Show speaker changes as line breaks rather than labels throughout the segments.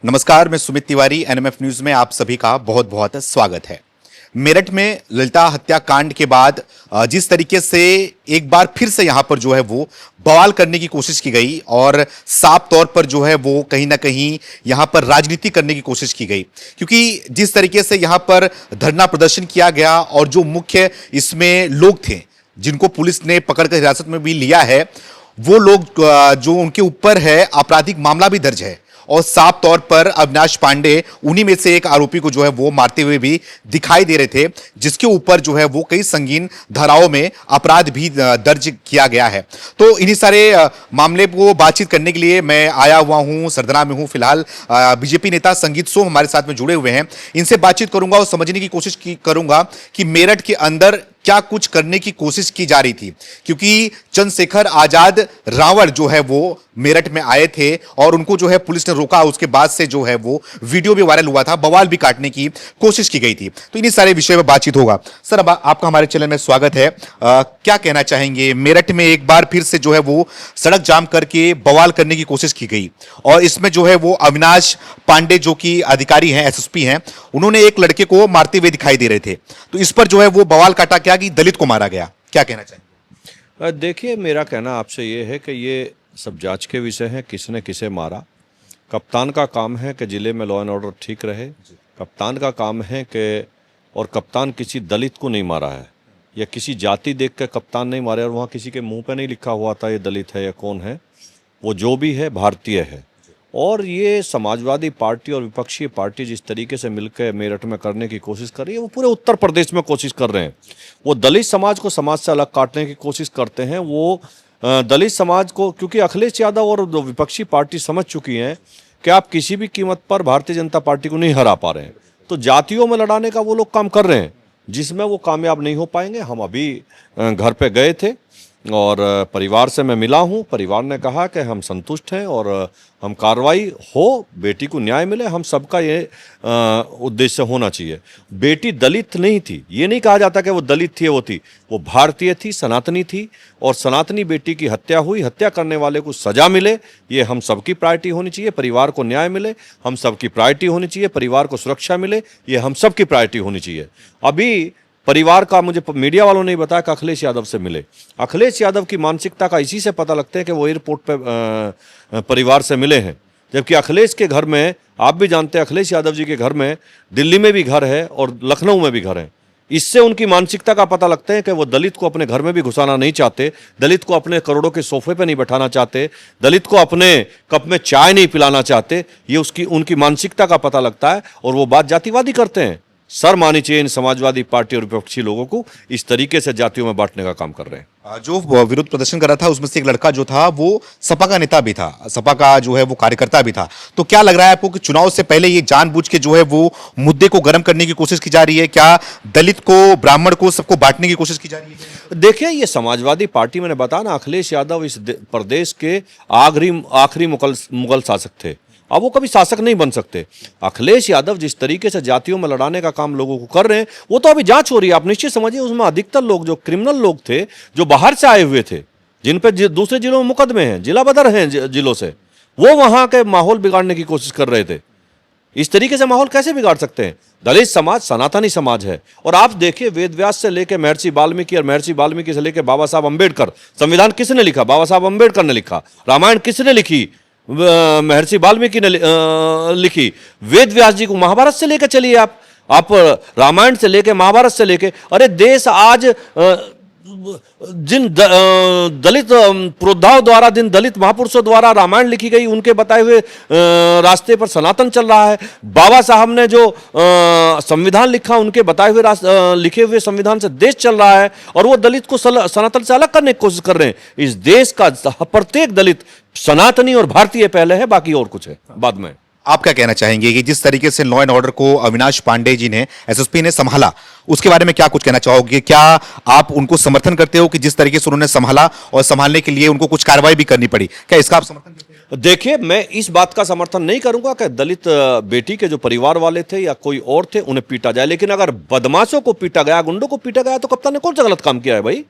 नमस्कार, मैं Sumit Tiwari. NMF news में आप सभी का बहुत बहुत स्वागत है। मेरठ में ललिता हत्याकांड के बाद जिस तरीके से एक बार फिर से यहां पर जो है वो बवाल करने की कोशिश की गई और साफ तौर पर जो है वो कहीं ना कहीं यहां पर राजनीति करने की कोशिश की गई, क्योंकि जिस तरीके से यहां पर धरना प्रदर्शन किया गया और जो मुख्य इसमें लोग थे जिनको पुलिस ने पकड़कर हिरासत में भी लिया है, वो लोग जो उनके ऊपर है आपराधिक मामला भी दर्ज है और साफ तौर पर अविनाश पांडे उन्हीं में से एक आरोपी को जो है वो मारते हुए भी दिखाई दे रहे थे, जिसके ऊपर जो है वो कई संगीन धाराओं में अपराध भी दर्ज किया गया है। तो इन्हीं सारे मामले को बातचीत करने के लिए मैं आया हुआ हूं, सरदना में हूं फिलहाल। बीजेपी नेता संगीत सोम हमारे साथ में जुड़े हुए हैं, इनसे बातचीत करूंगा और समझने की कोशिश करूंगा कि मेरठ के अंदर क्या कुछ करने की कोशिश की जा रही थी, क्योंकि चंद्रशेखर आजाद रावण जो है वो मेरठ में आए थे और उनको जो है पुलिस ने रोका। उसके बाद से जो है वो वीडियो भी वायरल हुआ था, बवाल भी काटने की कोशिश की गई थी। तो इन्हीं सारे विषय में बातचीत होगा। सर, अब आपका हमारे चैनल में स्वागत है। क्या कहना चाहेंगे? मेरठ में एक बार फिर से जो है वो सड़क जाम करके बवाल करने की कोशिश की गई और इसमें जो है वो अविनाश पांडे जो कि अधिकारी हैं, एसएसपी हैं, उन्होंने एक लड़के को मारते हुए दिखाई दे रहे थे। तो इस पर जो है वो बवाल काटा क्या कि दलित को मारा गया। क्या कहना चाहिए?
देखिए, मेरा कहना आपसे ये है कि ये सब जांच के विषय है, किसने किसे मारा। कप्तान का काम है कि जिले में लॉ एंड ऑर्डर ठीक रहे। कप्तान का काम है कि, और कप्तान किसी दलित को नहीं मारा है या किसी जाति देख कर कप्तान नहीं मारे और वहाँ किसी के मुंह पे नहीं लिखा हुआ था ये दलित है या कौन है। वो जो भी है भारतीय है। और ये समाजवादी पार्टी और विपक्षी पार्टी जिस तरीके से मिलकर मेरठ में करने की कोशिश कर रही है, वो पूरे उत्तर प्रदेश में कोशिश कर रहे हैं। वो दलित समाज को समाज से अलग काटने की कोशिश करते हैं। वो दलित समाज को, क्योंकि अखिलेश यादव और विपक्षी पार्टी समझ चुकी हैं कि आप किसी भी कीमत पर भारतीय जनता पार्टी को नहीं हरा पा रहे हैं, तो जातियों में लड़ाने का वो लोग काम कर रहे हैं, जिसमें वो कामयाब नहीं हो पाएंगे। हम अभी घर पे गए थे और परिवार से मैं मिला हूं। परिवार ने कहा कि हम संतुष्ट हैं और हम कार्रवाई हो, बेटी को न्याय मिले, हम सबका ये उद्देश्य होना चाहिए। बेटी दलित नहीं थी, ये नहीं कहा जाता कि वो दलित थी, वो थी, वो भारतीय थी, सनातनी थी और सनातनी बेटी की हत्या हुई। हत्या करने वाले को सजा मिले, ये हम सबकी प्रायोरिटी होनी चाहिए। परिवार को न्याय मिले, हम सबकी प्रायोरिटी होनी चाहिए। परिवार को सुरक्षा मिले, ये हम सबकी प्रायोरिटी होनी चाहिए। अभी परिवार का मुझे मीडिया वालों ने बताया कि अखिलेश यादव से मिले। अखिलेश यादव की मानसिकता का इसी से पता लगता है कि वो एयरपोर्ट पे परिवार से मिले हैं, जबकि अखिलेश के घर में, आप भी जानते हैं, अखिलेश यादव जी के घर में दिल्ली में भी घर है और लखनऊ में भी घर है। इससे उनकी मानसिकता का पता लगता है कि वो दलित को अपने घर में भी घुसाना नहीं चाहते, दलित को अपने करोड़ों के सोफे पे नहीं बैठाना चाहते, दलित को अपने कप में चाय नहीं पिलाना चाहते। ये उनकी मानसिकता का पता लगता है और वो बात जातिवादी करते हैं। सर मानी चाहिए इन समाजवादी पार्टी और विपक्षी लोगों को, इस तरीके से जातियों में बांटने का काम कर रहे हैं।
जो विरोध प्रदर्शन कर रहा था उसमें से एक लड़का जो था वो सपा का नेता भी था, सपा का जो है वो कार्यकर्ता भी था। तो क्या लग रहा है आपको कि चुनाव से पहले ये जानबूझ के जो है वो मुद्दे को गर्म करने की कोशिश की जा रही है? क्या दलित को, ब्राह्मण को, सबको बांटने की कोशिश की जा रही है?
देखिए, ये समाजवादी पार्टी, मैंने बताया ना, अखिलेश यादव इस प्रदेश के आखिरी मुगल शासक थे। अब वो कभी शासक नहीं बन सकते। अखिलेश यादव जिस तरीके से जातियों में लड़ाने का काम लोगों को कर रहे हैं, वो तो अभी जांच हो रही है। आप निश्चित समझिए, उसमें अधिकतर लोग जो क्रिमिनल लोग थे, जो बाहर से आए हुए थे, जिन पे दूसरे जिलों में मुकदमे हैं, जिला बदर हैं जिलों से, वो वहां के माहौल बिगाड़ने की कोशिश कर रहे थे। इस तरीके से माहौल कैसे बिगाड़ सकते हैं? दलित समाज सनातनी समाज है। और आप देखिए, वेद व्यास से लेकर महर्षि वाल्मीकि और महर्षि वाल्मीकि से लेकर बाबा साहब अम्बेडकर, संविधान किसने लिखा? बाबा साहब अम्बेडकर ने लिखा। रामायण किसने लिखी? महर्षि वाल्मीकि ने लिखी। वेद व्यास जी को महाभारत से लेकर चलिए, आप रामायण से लेकर महाभारत से लेकर, अरे देश आज जिन दलित पुरोधाओं द्वारा, जिन दलित महापुरुषों द्वारा रामायण लिखी गई, उनके बताए हुए रास्ते पर सनातन चल रहा है। बाबा साहब ने जो संविधान लिखा, उनके बताए हुए लिखे हुए संविधान से देश चल रहा है और वो दलित को सनातन से अलग करने की कोशिश कर रहे हैं। इस देश का प्रत्येक दलित सनातनी और भारतीय पहले है, बाकी और कुछ है बाद में।
आप क्या कहना चाहेंगे कि जिस तरीके से लॉ एंड ऑर्डर को अविनाश पांडे जी ने, एसएसपी ने संभाला, उसके बारे में क्या कुछ कहना चाहोगे? क्या आप उनको समर्थन करते हो कि जिस तरीके से उन्होंने संभाला और संभालने के लिए उनको कुछ कार्रवाई भी करनी पड़ी, क्या इसका आप समर्थन करते हो?
देखिए, मैं इस बात का समर्थन नहीं करूंगा कि दलित बेटी के जो परिवार वाले थे या कोई और थे उन्हें पीटा जाए, लेकिन अगर बदमाशों को पीटा गया, गुंडों को पीटा गया, तो कप्तान ने कौन सा गलत काम किया है भाई?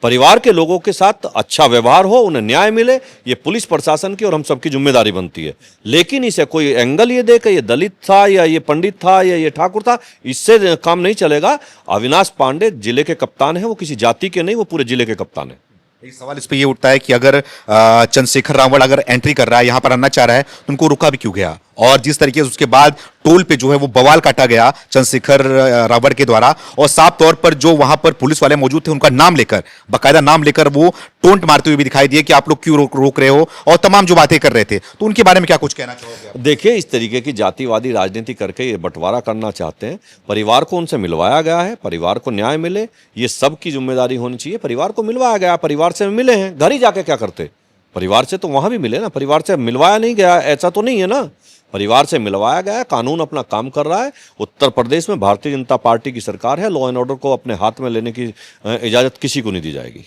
परिवार के लोगों के साथ अच्छा व्यवहार हो, उन्हें न्याय मिले, ये पुलिस प्रशासन की और हम सबकी जिम्मेदारी बनती है। लेकिन इसे कोई एंगल ये दे कि ये दलित था या ये पंडित था या ये ठाकुर था, इससे काम नहीं चलेगा। अविनाश पांडे जिले के कप्तान हैं, वो किसी जाति के नहीं, वो पूरे जिले के कप्तान हैं।
एक सवाल इस पे ये उठता है कि अगर चंद्रशेखर रावण अगर एंट्री कर रहा है, यहां पर आना चाह रहा है, तो उनको रुका भी क्यों गया? और जिस तरीके से उसके बाद टोल पे जो है वो बवाल काटा गया चंद्रशेखर रावण के द्वारा, और साफ तौर पर जो वहां पर पुलिस वाले मौजूद थे उनका नाम लेकर, बाकायदा नाम लेकर वो टोंट मारते हुए भी दिखाई दिए कि आप लोग क्यों रोक रहे हो, और तमाम जो बातें कर रहे थे। तो उनके बारे में क्या कुछ कहना चाहोगे आप?
देखिए, इस तरीके की जातिवादी राजनीति करके ये बंटवारा करना चाहते हैं। परिवार को उनसे मिलवाया गया है, परिवार को न्याय मिले, ये सबकी जिम्मेदारी होनी चाहिए। परिवार को मिलवाया गया, परिवार से मिले हैं, घर ही जाके क्या करते? परिवार से तो वहां भी मिले ना, परिवार से मिलवाया नहीं गया ऐसा तो नहीं है ना, परिवार से मिलवाया गया है। कानून अपना काम कर रहा है। उत्तर प्रदेश में भारतीय जनता पार्टी की सरकार है, लॉ एंड ऑर्डर को अपने हाथ में लेने की इजाजत किसी को नहीं दी जाएगी।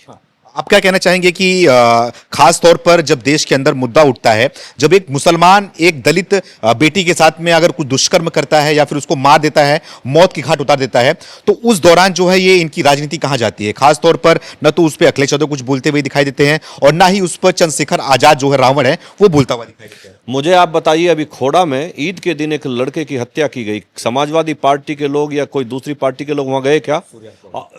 आप क्या कहना चाहेंगे कि खास तौर पर जब देश के अंदर मुद्दा उठता है, जब एक मुसलमान एक दलित बेटी के साथ में अगर कुछ दुष्कर्म करता है या फिर उसको मार देता है, मौत की घाट उतार देता है, तो उस दौरान जो है ये इनकी राजनीति कहां जाती है? खास तौर पर न तो उस पर अखिलेश यादव कुछ बोलते हुए दिखाई देते हैं, और ना ही उस पर चंद्रशेखर आजाद जो है रावण है वो बोलता हुआ दिखाई देता है।
मुझे आप बताइए, अभी खोड़ा में ईद के दिन एक लड़के की हत्या की गई, समाजवादी पार्टी के लोग या कोई दूसरी पार्टी के लोग वहां गए क्या?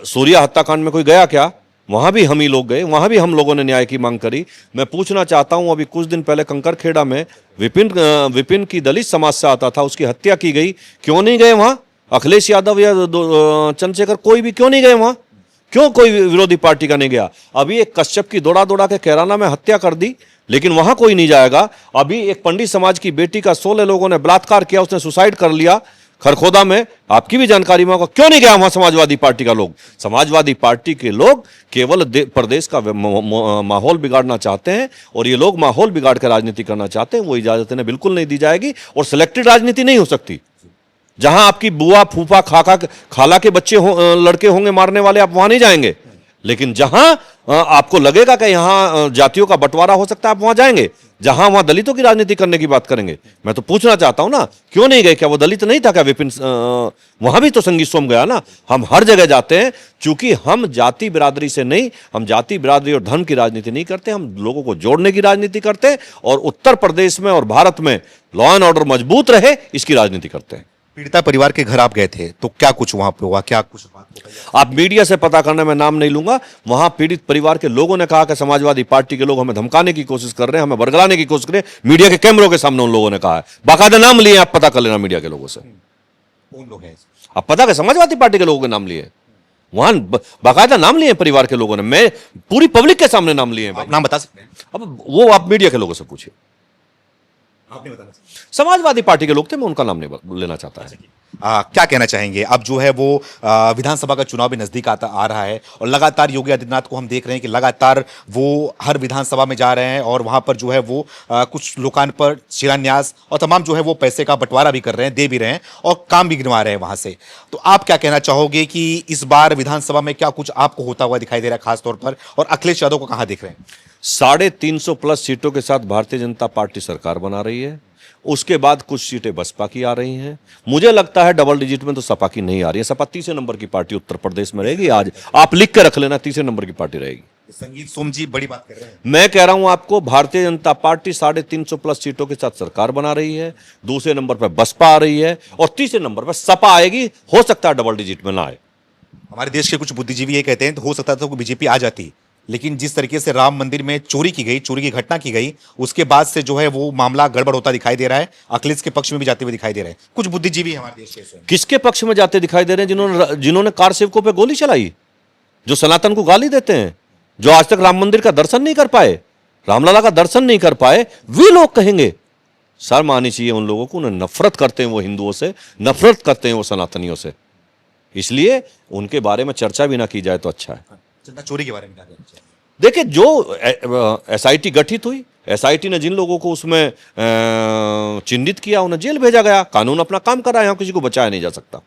सूर्या हत्याकांड में कोई गया क्या? वहां भी हम ही लोग गए, वहां भी हम लोगों ने न्याय की मांग करी। मैं पूछना चाहता हूं, अभी कुछ दिन पहले कंकरखेड़ा में विपिन की दलित समाज से आता था, उसकी हत्या की गई, क्यों नहीं गए वहां? अखिलेश यादव या चंद्रशेखर कोई भी क्यों नहीं गए वहां? क्यों कोई विरोधी पार्टी का नहीं गया? अभी एक कश्यप की दौड़ा दौड़ा के कैराना में हत्या कर दी, लेकिन वहां कोई नहीं जाएगा। अभी एक पंडित समाज की बेटी का 16 लोगों ने बलात्कार किया, उसने सुसाइड कर लिया खरखोदा में, आपकी भी जानकारी में होगा, क्यों नहीं गया वहां समाजवादी पार्टी का लोग? समाजवादी पार्टी के लोग केवल प्रदेश का माहौल बिगाड़ना चाहते हैं, और ये लोग माहौल बिगाड़ कर राजनीति करना चाहते हैं। वो इजाजत इन्हें बिल्कुल नहीं दी जाएगी, और सिलेक्टेड राजनीति नहीं हो सकती। जहां आपकी बुआ फूफा खाला के बच्चे लड़के होंगे मारने वाले, आप वहां नहीं जाएंगे। लेकिन जहां आपको लगेगा कि यहां जातियों का बंटवारा हो सकता है, आप वहां जाएंगे। जहां वहां दलितों की राजनीति करने की बात करेंगे। मैं तो पूछना चाहता हूं ना, क्यों नहीं गए? क्या वो दलित नहीं था क्या विपिन? वहां भी तो संगीत सोम गया ना। हम हर जगह जाते हैं, क्योंकि हम जाति बिरादरी से नहीं, हम जाति बिरादरी और धर्म की राजनीति नहीं करते, हम लोगों को जोड़ने की राजनीति करते हैं, और उत्तर प्रदेश में और भारत में लॉ एंड ऑर्डर मजबूत रहे, इसकी राजनीति करते हैं।
पीड़िता परिवार के घर आप गए थे, तो क्या कुछ वहां पे हुआ? क्या कुछ बात बताइए।
आप मीडिया से पता करना, मैं नाम नहीं लूंगा। वहां पीड़ित परिवार के लोगों ने कहा कि समाजवादी पार्टी के लोग हमें धमकाने की कोशिश कर रहे हैं, हमें बरगलाने की कोशिश कर रहे हैं। मीडिया के कैमरों के सामने उन लोगों ने कहा है, बाकायदा नाम लिए, आप पता कर लेना मीडिया के लोगों से।
कौन लोग हैं?
आप पता कर, समाजवादी पार्टी के लोगों के नाम लिए, वहां बाकायदा नाम लिए परिवार के लोगों ने, मैं पूरी पब्लिक के सामने नाम लिए।
आप नाम बता सकते हैं?
अब वो आप मीडिया के लोगों से पूछिए।
आपने बताना।
समाजवादी पार्टी के लोग थे, मैं उनका नाम नहीं लेना चाहता है।
क्या कहना चाहेंगे? अब जो है वो विधानसभा का चुनाव भी नजदीक आ रहा है, और लगातार योगी आदित्यनाथ को हम देख रहे हैं कि लगातार वो हर विधानसभा में जा रहे हैं, और वहां पर जो है वो कुछ लोकान पर शिलान्यास और तमाम जो है वो पैसे का बंटवारा भी कर रहे हैं, दे भी रहे हैं, और काम भी गिनवा रहे हैं वहां से। तो आप क्या कहना चाहोगे कि इस बार विधानसभा में क्या कुछ आपको होता हुआ दिखाई दे रहा है खासतौर पर, और अखिलेश यादव को कहां देख रहे हैं?
350 प्लस सीटों के साथ भारतीय जनता पार्टी सरकार बना रही है। उसके बाद कुछ सीटें बसपा की आ रही हैं। मुझे लगता है डबल डिजिट में तो सपा की नहीं आ रही है। सपा तीसरे नंबर की पार्टी उत्तर प्रदेश में रहेगी। आज आप लिख के रख लेना, तीसरे नंबर की पार्टी रहेगी।
संगीत सोम जी बड़ी बात कर रहे हैं।
मैं कह रहा हूं आपको, भारतीय जनता पार्टी 350 प्लस सीटों के साथ सरकार बना रही है। दूसरे नंबर पर बसपा आ रही है, और तीसरे नंबर पर सपा आएगी। हो सकता है डबल डिजिट में ना आए।
हमारे देश के कुछ बुद्धिजीवी ये कहते हैं, तो हो सकता था कि बीजेपी आ जाती, लेकिन जिस तरीके से राम मंदिर में चोरी की घटना की गई, उसके बाद से जो है वो मामला गड़बड़ होता दिखाई दे रहा है। अखिलेश के पक्ष में भी जाते हुए दिखाई दे रहे हैं कुछ बुद्धिजीवी हमारे देश के।
किसके पक्ष में जाते दिखाई दे रहे हैं? जिन्होंने कार सेवकों पे गोली चलाई, जो सनातन को गाली देते हैं, जो आज तक राम मंदिर का दर्शन नहीं कर पाए, रामलला का दर्शन नहीं कर पाए, वे लोग कहेंगे। शर्म आनी चाहिए उन लोगों को। उन्हें नफरत करते हैं वो हिंदुओं से, नफरत करते हैं वो सनातनियों से। इसलिए उनके बारे में चर्चा भी ना की जाए तो अच्छा है।
चंदा चोरी के बारे में क्या कहना चाहिए?
देखिए, जो एसआईटी गठित हुई, एसआईटी ने जिन लोगों को उसमें चिन्हित किया, उन्हें जेल भेजा गया। कानून अपना काम कर रहा है, यहां किसी को बचाया नहीं जा सकता।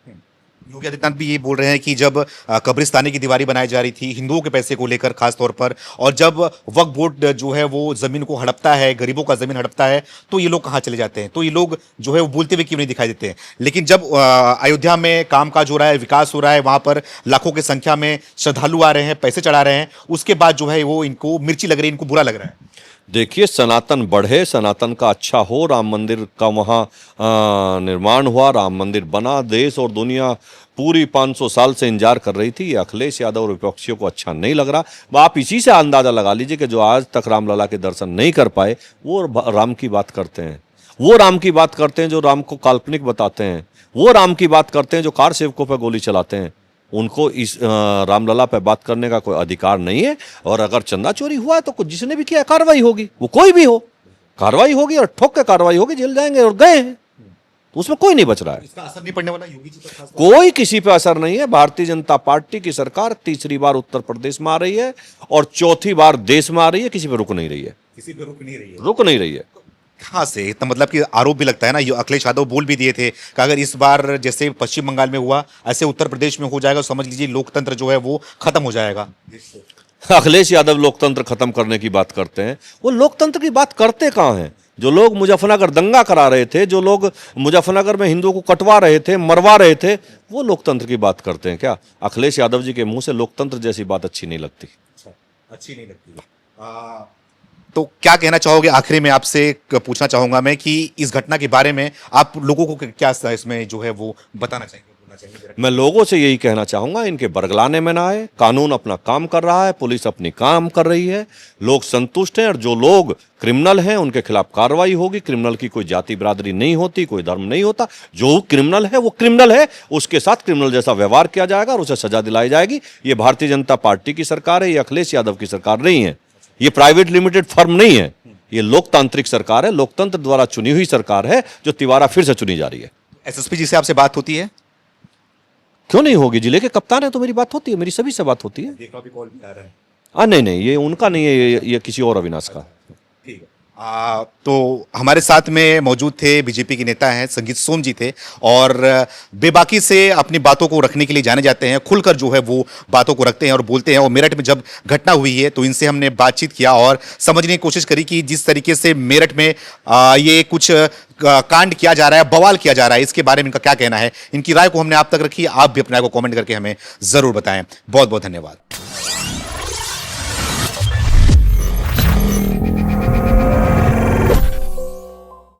योगी आदित्यनाथ भी ये बोल रहे हैं कि जब कब्रिस्तानी की दीवारी बनाई जा रही थी हिंदुओं के पैसे को लेकर खास तौर पर, और जब वक्फ बोर्ड जो है वो जमीन को हड़पता है, गरीबों का जमीन हड़पता है, तो ये लोग कहाँ चले जाते हैं, तो ये लोग जो है वो बोलते हुए क्यों नहीं दिखाई देते हैं। लेकिन जब अयोध्या में कामकाज हो रहा है, विकास हो रहा है, वहां पर लाखों की संख्या में श्रद्धालु आ रहे हैं, पैसे चढ़ा रहे हैं, उसके बाद जो है वो इनको मिर्ची लग रही है, इनको बुरा लग रहा है।
देखिए, सनातन बढ़े, सनातन का अच्छा हो, राम मंदिर का वहाँ निर्माण हुआ, राम मंदिर बना, देश और दुनिया पूरी 500 साल से इंतजार कर रही थी। ये अखिलेश यादव और विपक्षियों को अच्छा नहीं लग रहा। आप इसी से अंदाजा लगा लीजिए कि जो आज तक रामलला के दर्शन नहीं कर पाए वो राम की बात करते हैं, वो राम की बात करते हैं जो राम को काल्पनिक बताते हैं, वो राम की बात करते हैं जो कार सेवकों पर गोली चलाते हैं। उनको इस रामलला पे बात करने का कोई अधिकार नहीं है। और अगर चंदा चोरी हुआ है तो जिसने भी किया कार्रवाई होगी, वो कोई भी हो, कार्रवाई होगी और ठोक के कार्रवाई होगी, जेल जाएंगे और गए हैं, तो उसमें कोई नहीं बच रहा है।
इसका असर नहीं पड़ने वाला योगी जी पर खास तौर
कोई किसी पे असर नहीं है। भारतीय जनता पार्टी की सरकार तीसरी बार उत्तर प्रदेश में आ रही है और चौथी बार देश में आ रही है, किसी पे रुक नहीं रही है,
किसी पे रुक नहीं रही है।
रुक नहीं रही है।
कहाँ से, तो मतलब कि आरोप भी लगता है ना, ये अखिलेश यादव बोल भी दिए थे कि अगर इस बार जैसे पश्चिम बंगाल में हुआ ऐसे उत्तर प्रदेश में हो जाएगा, समझ लीजिए लोकतंत्र जो है वो खत्म हो जाएगा।
अखिलेश यादव लोकतंत्र खत्म करने की बात करते हैं, वो लोकतंत्र की बात करते कहाँ हैं? जो लोग मुजफ्फरनगर दंगा करा रहे थे, जो लोग मुजफ्फरनगर में हिंदुओं को कटवा रहे थे, मरवा रहे थे, वो लोकतंत्र की बात करते हैं क्या? अखिलेश यादव जी के मुंह से लोकतंत्र जैसी बात अच्छी नहीं लगती।
अच्छी नहीं लगती। तो क्या कहना चाहोगे आखिरी में, आपसे पूछना चाहूंगा मैं कि इस घटना के बारे में आप लोगों को क्या इसमें जो है वो बताना चाहेंगे, बोलना चाहेंगे?
मैं लोगों से यही कहना चाहूंगा, इनके बरगलाने में ना आए। कानून अपना काम कर रहा है, पुलिस अपनी काम कर रही है, लोग संतुष्ट हैं, और जो लोग क्रिमिनल हैं उनके खिलाफ कार्रवाई होगी। क्रिमिनल की कोई जाति बिरादरी नहीं होती, कोई धर्म नहीं होता। जो क्रिमिनल है वो क्रिमिनल है, उसके साथ क्रिमिनल जैसा व्यवहार किया जाएगा और उसे सजा दिलाई जाएगी। ये भारतीय जनता पार्टी की सरकार है, ये अखिलेश यादव की सरकार नहीं है, ये प्राइवेट लिमिटेड फर्म नहीं है, ये लोकतांत्रिक सरकार है, लोकतंत्र द्वारा चुनी हुई सरकार है, जो तिवारा फिर से चुनी जा रही है।
एसएसपी जी से आपसे बात होती है?
क्यों नहीं होगी? जिले के कप्तान है तो मेरी बात होती है, मेरी सभी से बात होती है।
देखो अभी कॉल भी आ रहा है।
नहीं नहीं, ये उनका नहीं है, ये किसी और अविनाश का।
ठीक है। तो हमारे साथ में मौजूद थे बीजेपी के नेता हैं संगीत सोम जी थे, और बेबाकी से अपनी बातों को रखने के लिए जाने जाते हैं, खुलकर जो है वो बातों को रखते हैं और बोलते हैं। और मेरठ में जब घटना हुई है तो इनसे हमने बातचीत किया और समझने की कोशिश करी कि जिस तरीके से मेरठ में ये कुछ कांड किया जा रहा है, बवाल किया जा रहा है, इसके बारे में इनका क्या कहना है, इनकी राय को हमने आप तक रखी। आप भी अपने राय को कमेंट करके हमें जरूर बताएं। बहुत बहुत धन्यवाद।